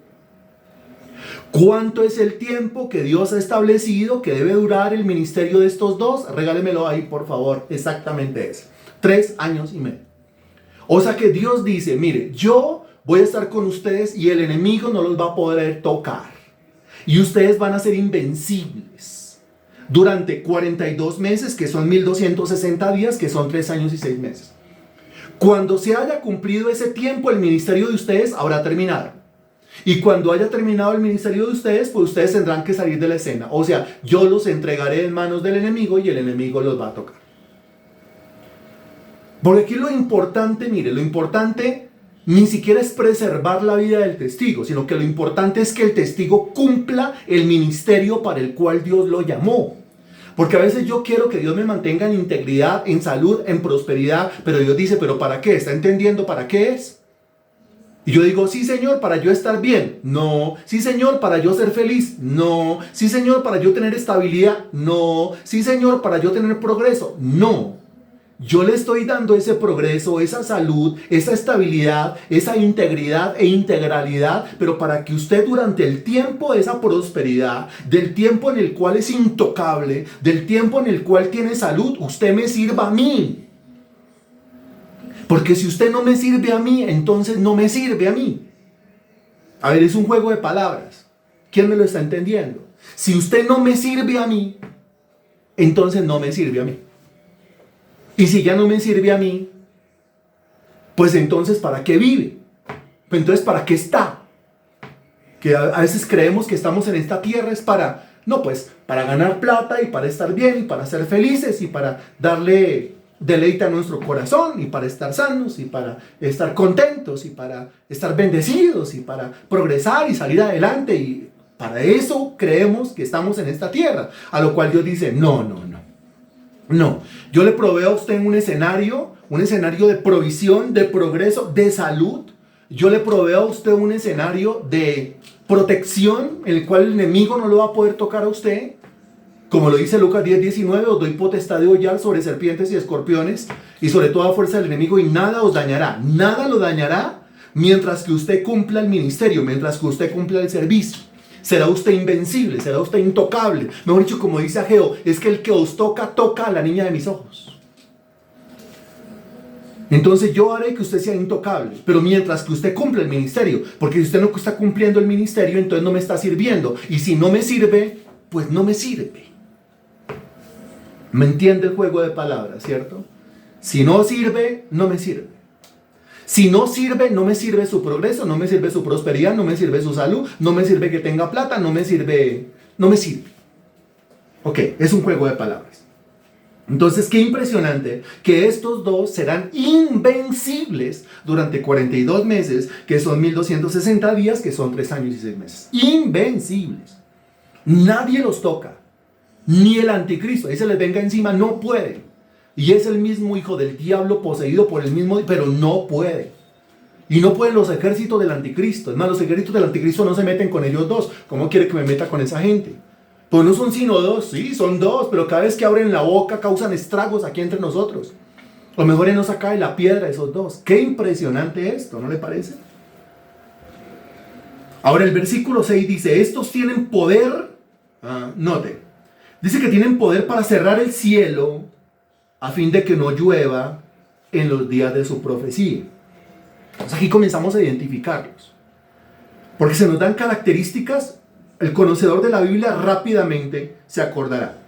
¿Cuánto es el tiempo que Dios ha establecido que debe durar el ministerio de estos dos? Regálemelo ahí, por favor. Exactamente es 3 años y medio. O sea que Dios dice, mire, yo voy a estar con ustedes y el enemigo no los va a poder tocar. Y ustedes van a ser invencibles durante 42 meses, que son 1260 días, que son 3 años y 6 meses. Cuando se haya cumplido ese tiempo, el ministerio de ustedes habrá terminado. Y cuando haya terminado el ministerio de ustedes, pues ustedes tendrán que salir de la escena. O sea, yo los entregaré en manos del enemigo y el enemigo los va a tocar. Porque aquí lo importante, mire, lo importante ni siquiera es preservar la vida del testigo, sino que lo importante es que el testigo cumpla el ministerio para el cual Dios lo llamó. Porque a veces yo quiero que Dios me mantenga en integridad, en salud, en prosperidad, pero Dios dice, ¿pero para qué? ¿Está entendiendo para qué es? Y yo digo, sí Señor, para yo estar bien. No. Sí Señor, para yo ser feliz. No. Sí Señor, para yo tener estabilidad. No. Sí Señor, para yo tener progreso. No. Yo le estoy dando ese progreso, esa salud, esa estabilidad, esa integridad e integralidad, pero para que usted durante el tiempo de esa prosperidad, del tiempo en el cual es intocable, del tiempo en el cual tiene salud, usted me sirva a mí. Porque si usted no me sirve a mí, entonces no me sirve a mí. A ver, es un juego de palabras. ¿Quién me lo está entendiendo? Si usted no me sirve a mí, entonces no me sirve a mí. Y si ya no me sirve a mí, pues entonces ¿para qué vive? Pues entonces ¿para qué está? Que a veces creemos que estamos en esta tierra es para, no pues, para ganar plata y para estar bien y para ser felices y para darle deleite a nuestro corazón y para estar sanos y para estar contentos y para estar bendecidos y para progresar y salir adelante, y para eso creemos que estamos en esta tierra, a lo cual Dios dice no, yo le proveo a usted un escenario de provisión, de progreso, de salud. Yo le proveo a usted un escenario de protección en el cual el enemigo no lo va a poder tocar a usted. Como lo dice Lucas 10:19, os doy potestad de hollar sobre serpientes y escorpiones y sobre toda fuerza del enemigo y nada os dañará. Nada lo dañará mientras que usted cumpla el ministerio, mientras que usted cumpla el servicio. Será usted invencible, será usted intocable. Mejor dicho, como dice Ageo, es que el que os toca, toca a la niña de mis ojos. Entonces yo haré que usted sea intocable, pero mientras que usted cumple el ministerio, porque si usted no está cumpliendo el ministerio, entonces no me está sirviendo. Y si no me sirve, pues no me sirve. ¿Me entiende el juego de palabras, cierto? Si no sirve, no me sirve. Si no sirve, no me sirve su progreso, no me sirve su prosperidad, no me sirve su salud, no me sirve que tenga plata, no me sirve. Ok, es un juego de palabras. Entonces, qué impresionante que estos dos serán invencibles durante 42 meses, que son 1260 días, que son 3 años y 6 meses. Invencibles. Nadie los toca. Ni el anticristo. Ahí se les venga encima, no puede. Y es el mismo hijo del diablo poseído por el mismo, pero no puede. Y no pueden los ejércitos del anticristo. Es más, los ejércitos del anticristo no se meten con ellos dos. ¿Cómo quiere que me meta con esa gente? Pues no son sino dos, sí, son dos, pero cada vez que abren la boca causan estragos aquí entre nosotros. Lo mejor es no sacar la piedra de esos dos. Qué impresionante esto, ¿no le parece? Ahora el versículo 6 dice, estos tienen poder, note, dice que tienen poder para cerrar el cielo a fin de que no llueva en los días de su profecía. Entonces aquí comenzamos a identificarlos. Porque se nos dan características. El conocedor de la Biblia rápidamente se acordará.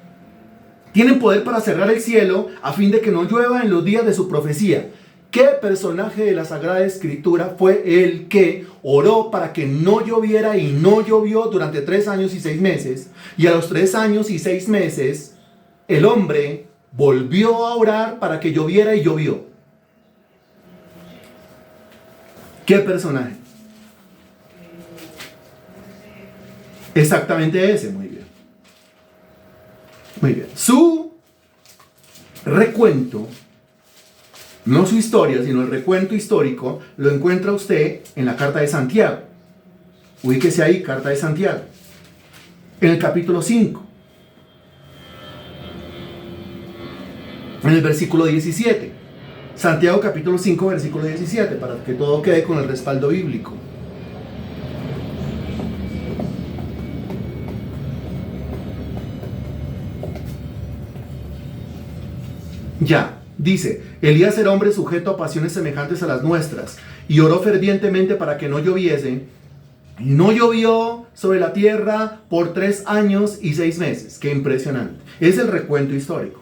Tienen poder para cerrar el cielo a fin de que no llueva en los días de su profecía. ¿Qué personaje de la Sagrada Escritura fue el que oró para que no lloviera y no llovió durante 3 años y 6 meses? Y a los 3 años y 6 meses, el hombre volvió a orar para que lloviera y llovió. ¿Qué personaje? Exactamente ese, muy bien. Muy bien. Su recuento, no su historia, sino el recuento histórico, lo encuentra usted en la carta de Santiago. Ubíquese ahí, carta de Santiago. En el capítulo 5. En el versículo 17. Santiago capítulo 5, versículo 17, para que todo quede con el respaldo bíblico. Ya, dice, Elías era hombre sujeto a pasiones semejantes a las nuestras, y oró fervientemente para que no lloviese, y no llovió sobre la tierra por 3 años y 6 meses. Qué impresionante. Es el recuento histórico.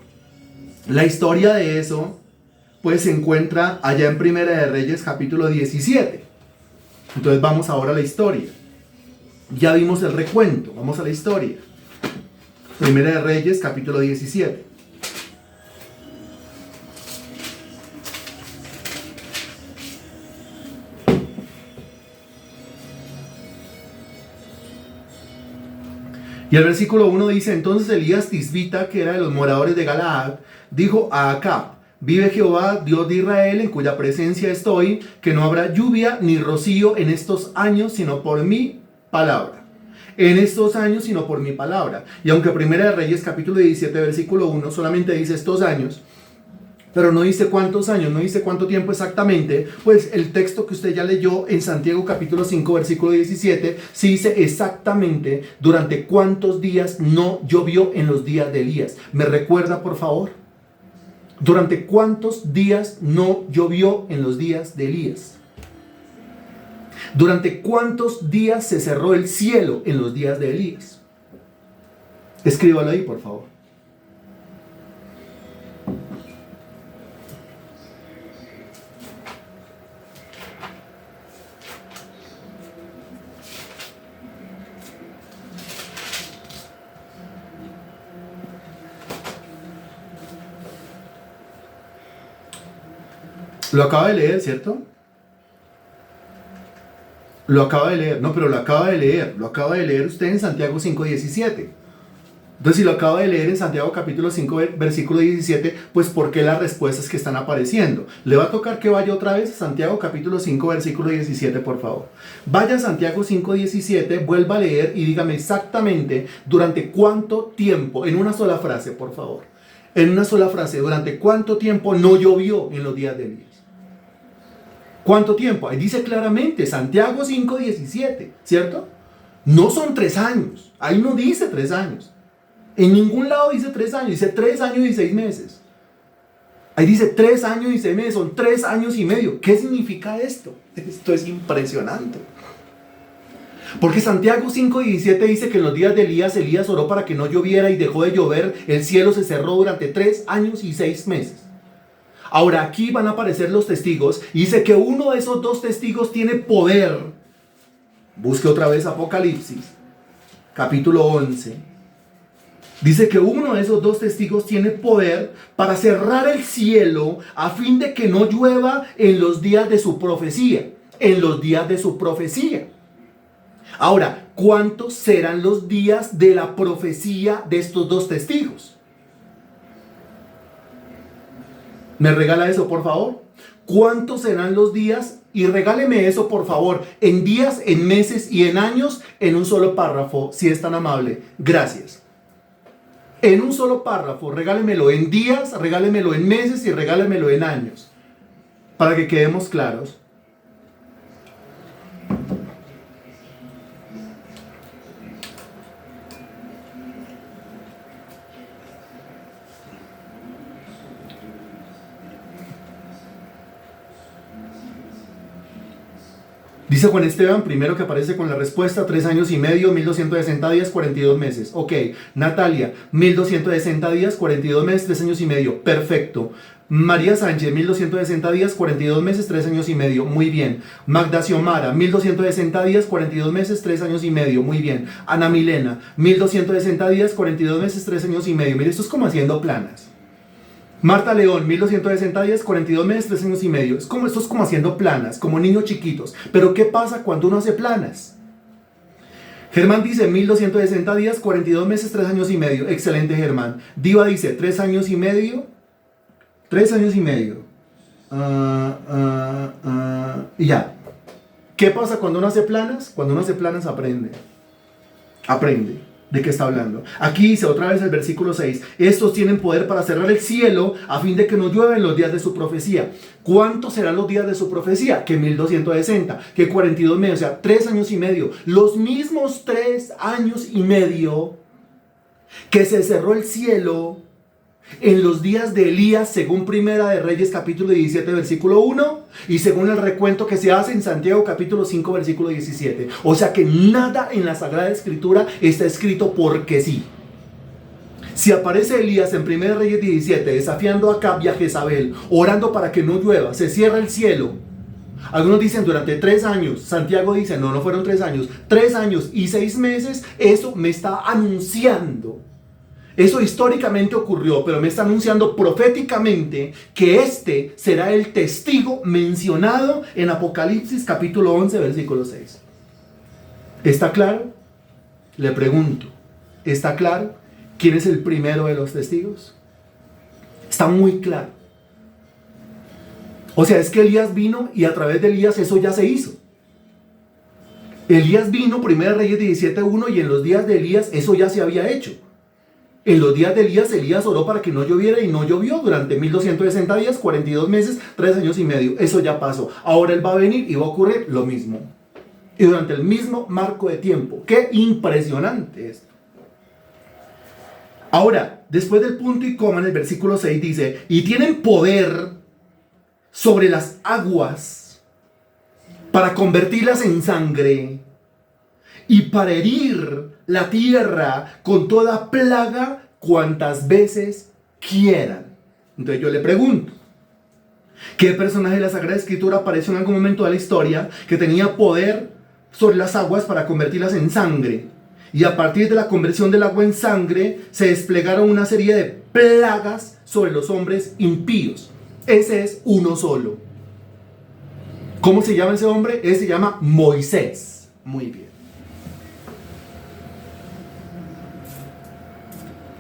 La historia de eso, pues se encuentra allá en Primera de Reyes, capítulo 17. Entonces vamos ahora a la historia. Ya vimos el recuento, vamos a la historia. Primera de Reyes, capítulo 17. Y el versículo 1 dice, entonces Elías Tisbita, que era de los moradores de Galaad, dijo a Acab, vive Jehová, Dios de Israel, en cuya presencia estoy, que no habrá lluvia ni rocío en estos años, sino por mi palabra. En estos años, sino por mi palabra. Y aunque Primera de Reyes, capítulo 17, versículo 1, solamente dice estos años, pero no dice cuántos años, no dice cuánto tiempo exactamente, pues el texto que usted ya leyó en Santiago capítulo 5, versículo 17, sí dice exactamente durante cuántos días no llovió en los días de Elías. ¿Me recuerda, por favor? ¿Durante cuántos días no llovió en los días de Elías? ¿Durante cuántos días se cerró el cielo en los días de Elías? Escríbalo ahí, por favor. Lo acaba de leer, ¿cierto? Lo acaba de leer. No, pero lo acaba de leer. Lo acaba de leer usted en Santiago 5:17. Entonces, si lo acaba de leer en Santiago capítulo 5, versículo 17, pues ¿por qué las respuestas que están apareciendo? Le va a tocar que vaya otra vez a Santiago capítulo 5, versículo 17, por favor. Vaya a Santiago 5:17, vuelva a leer y dígame exactamente durante cuánto tiempo, en una sola frase, por favor. En una sola frase, durante cuánto tiempo no llovió en los días de Elías. ¿Cuánto tiempo? Ahí dice claramente, Santiago 5:17, ¿cierto? No son 3 años. Ahí no dice 3 años. En ningún lado dice 3 años, dice 3 años y 6 meses. Ahí dice 3 años y 6 meses, son 3 años y medio. ¿Qué significa esto? Esto es impresionante. Porque Santiago 5:17 dice que en los días de Elías oró para que no lloviera y dejó de llover, el cielo se cerró durante 3 años y 6 meses. Ahora aquí van a aparecer los testigos y dice que uno de esos 2 testigos tiene poder. Busque otra vez Apocalipsis, capítulo 11. Dice que uno de esos 2 testigos tiene poder para cerrar el cielo a fin de que no llueva en los días de su profecía. En los días de su profecía. Ahora, ¿cuántos serán los días de la profecía de estos 2 testigos? ¿Me regala eso, por favor? ¿Cuántos serán los días? Y regáleme eso, por favor, en días, en meses y en años, en un solo párrafo, si es tan amable. Gracias. En un solo párrafo, regálemelo en días, regálemelo en meses y regálemelo en años. Para que quedemos claros. Dice Juan Esteban, primero que aparece con la respuesta, 3 años y medio, 1260 días, 42 meses. Ok, Natalia, 1260 días, 42 meses, 3 años y medio. Perfecto. María Sánchez, 1260 días, 42 meses, 3 años y medio. Muy bien. Magda Xiomara, 1260 días, 42 meses, 3 años y medio. Muy bien. Ana Milena, 1260 días, 42 meses, 3 años y medio. Mire, esto es como haciendo planas. Marta León, 1260 días, 42 meses, 3 años y medio. Esto es como haciendo planas, como niños chiquitos. Pero ¿qué pasa cuando uno hace planas? Germán dice 1260 días, 42 meses, 3 años y medio. Excelente, Germán. Diva dice 3 años y medio. 3 años y medio. Y ya. ¿Qué pasa cuando uno hace planas? Cuando uno hace planas aprende. Aprende. ¿De qué está hablando? Aquí dice otra vez el versículo 6. Estos tienen poder para cerrar el cielo a fin de que no llueva en los días de su profecía. ¿Cuántos serán los días de su profecía? Que 1260, que 42 meses, o sea, 3 años y medio. Los mismos 3 años y medio que se cerró el cielo en los días de Elías, según Primera de Reyes capítulo 17 versículo 1 y según el recuento que se hace en Santiago capítulo 5 versículo 17. O sea que nada en la Sagrada Escritura está escrito porque sí. Si aparece Elías en Primera de Reyes 17 desafiando a Acab y a Jezabel, orando para que no llueva, se cierra el cielo. Algunos dicen durante 3 años, Santiago dice no fueron 3 años, 3 años y 6 meses, eso me está anunciando. Eso históricamente ocurrió, pero me está anunciando proféticamente que este será el testigo mencionado en Apocalipsis capítulo 11, versículo 6. ¿Está claro? Le pregunto, ¿está claro quién es el primero de los testigos? Está muy claro. O sea, es que Elías vino y a través de Elías eso ya se hizo. Elías vino, 1 Reyes 17:1, y en los días de Elías eso ya se había hecho. En los días de Elías, Elías oró para que no lloviera y no llovió durante 1260 días, 42 meses, 3 años y medio. Eso ya pasó. Ahora Él va a venir y va a ocurrir lo mismo. Y durante el mismo marco de tiempo. ¡Qué impresionante esto! Ahora, después del punto y coma en el versículo 6 dice, y tienen poder sobre las aguas para convertirlas en sangre y para herir la tierra con toda plaga cuantas veces quieran. Entonces yo le pregunto, ¿qué personaje de la Sagrada Escritura apareció en algún momento de la historia que tenía poder sobre las aguas para convertirlas en sangre? Y a partir de la conversión del agua en sangre se desplegaron una serie de plagas sobre los hombres impíos. Ese es uno solo. ¿Cómo se llama ese hombre? Ese se llama Moisés. Muy bien.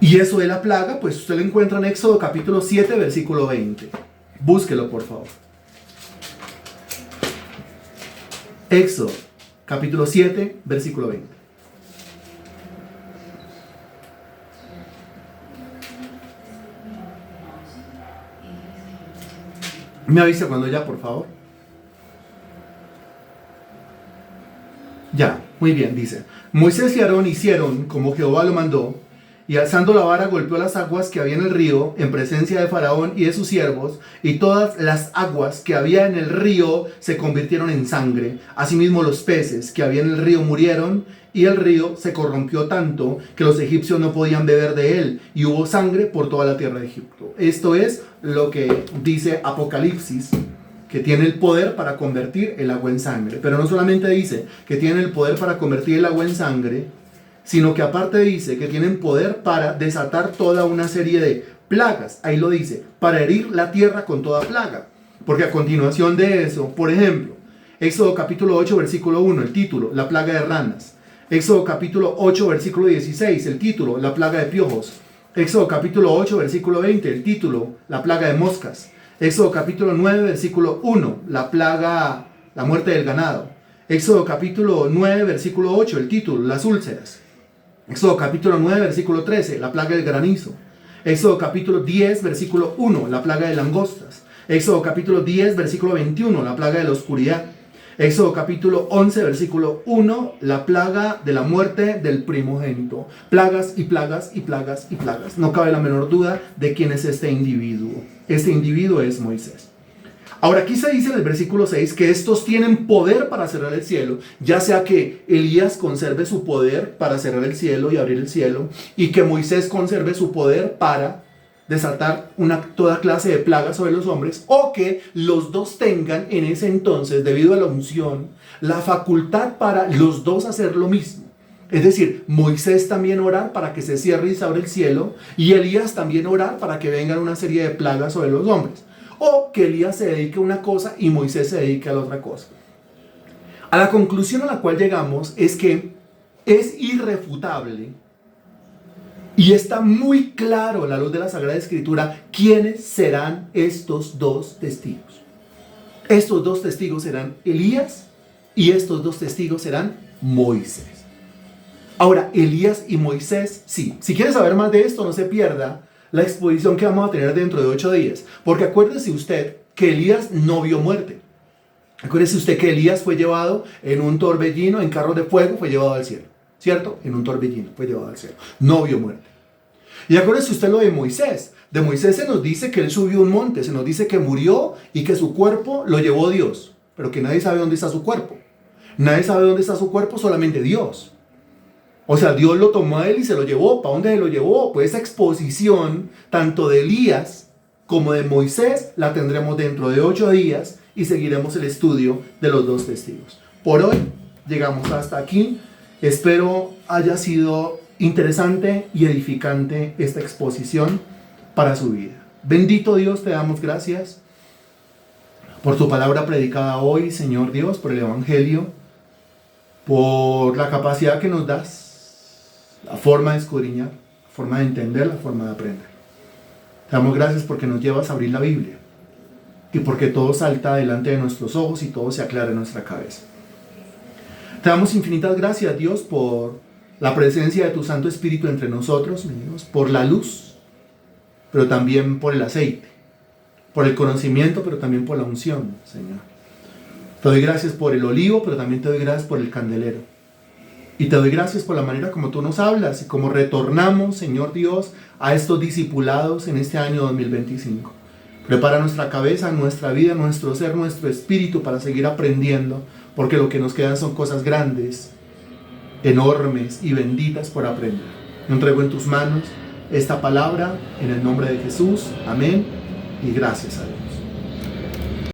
Y eso de la plaga, pues usted lo encuentra en Éxodo capítulo 7, versículo 20. Búsquelo, por favor. Éxodo capítulo 7, versículo 20. Me avisa cuando ya, por favor. Ya, muy bien, dice. Moisés y Aarón hicieron como Jehová lo mandó, y alzando la vara golpeó las aguas que había en el río en presencia de Faraón y de sus siervos, y todas las aguas que había en el río se convirtieron en sangre. Asimismo los peces que había en el río murieron, y el río se corrompió tanto que los egipcios no podían beber de él, y hubo sangre por toda la tierra de Egipto. Esto es lo que dice Apocalipsis, que tiene el poder para convertir el agua en sangre. Pero no solamente dice que tiene el poder para convertir el agua en sangre, sino que aparte dice que tienen poder para desatar toda una serie de plagas. Ahí lo dice, para herir la tierra con toda plaga. Porque a continuación de eso, por ejemplo, Éxodo capítulo 8, versículo 1, el título, la plaga de ranas. Éxodo capítulo 8, versículo 16, el título, la plaga de piojos. Éxodo capítulo 8, versículo 20, el título, la plaga de moscas. Éxodo capítulo 9, versículo 1, la plaga, la muerte del ganado. Éxodo capítulo 9, versículo 8, el título, las úlceras. Éxodo capítulo 9, versículo 13, la plaga del granizo. Éxodo capítulo 10, versículo 1, la plaga de langostas. Éxodo capítulo 10, versículo 21, la plaga de la oscuridad. Éxodo capítulo 11, versículo 1, la plaga de la muerte del primogénito. Plagas y plagas y plagas y plagas. No cabe la menor duda de quién es este individuo. Este individuo es Moisés. Ahora aquí se dice en el versículo 6 que estos tienen poder para cerrar el cielo, ya sea que Elías conserve su poder para cerrar el cielo y abrir el cielo, y que Moisés conserve su poder para desatar toda clase de plagas sobre los hombres, o que los dos tengan en ese entonces, debido a la unción, la facultad para los dos hacer lo mismo. Es decir, Moisés también orar para que se cierre y se abra el cielo, y Elías también orar para que vengan una serie de plagas sobre los hombres. O que Elías se dedique a una cosa y Moisés se dedique a la otra cosa. A la conclusión a la cual llegamos es que es irrefutable y está muy claro a la luz de la Sagrada Escritura quiénes serán estos dos testigos. Estos dos testigos serán Elías y estos dos testigos serán Moisés. Ahora, Elías y Moisés, sí. Si quieres saber más de esto, no se pierda la exposición que vamos a tener dentro de 8 días. Porque acuérdese usted que Elías no vio muerte. Acuérdese usted que Elías fue llevado en un torbellino, en carros de fuego, fue llevado al cielo. ¿Cierto? En un torbellino fue llevado al cielo. No vio muerte. Y acuérdese usted lo de Moisés. De Moisés se nos dice que él subió un monte, se nos dice que murió y que su cuerpo lo llevó Dios. Pero que nadie sabe dónde está su cuerpo. Nadie sabe dónde está su cuerpo, solamente Dios. O sea, Dios lo tomó a él y se lo llevó. ¿Para dónde se lo llevó? Pues esa exposición, tanto de Elías como de Moisés, la tendremos dentro de 8 días y seguiremos el estudio de los dos testigos. Por hoy llegamos hasta aquí. Espero haya sido interesante y edificante esta exposición para su vida. Bendito Dios, te damos gracias por tu palabra predicada hoy, Señor Dios, por el Evangelio, por la capacidad que nos das, la forma de escudriñar, la forma de entender, la forma de aprender. Te damos gracias porque nos llevas a abrir la Biblia y porque todo salta delante de nuestros ojos y todo se aclara en nuestra cabeza. Te damos infinitas gracias, Dios, por la presencia de tu Santo Espíritu entre nosotros, mi Dios, por la luz, pero también por el aceite, por el conocimiento, pero también por la unción, Señor. Te doy gracias por el olivo, pero también te doy gracias por el candelero. Y te doy gracias por la manera como tú nos hablas y como retornamos, Señor Dios, a estos discipulados en este año 2025. Prepara nuestra cabeza, nuestra vida, nuestro ser, nuestro espíritu para seguir aprendiendo, porque lo que nos quedan son cosas grandes, enormes y benditas por aprender. Yo entrego en tus manos esta palabra en el nombre de Jesús. Amén y gracias a Dios.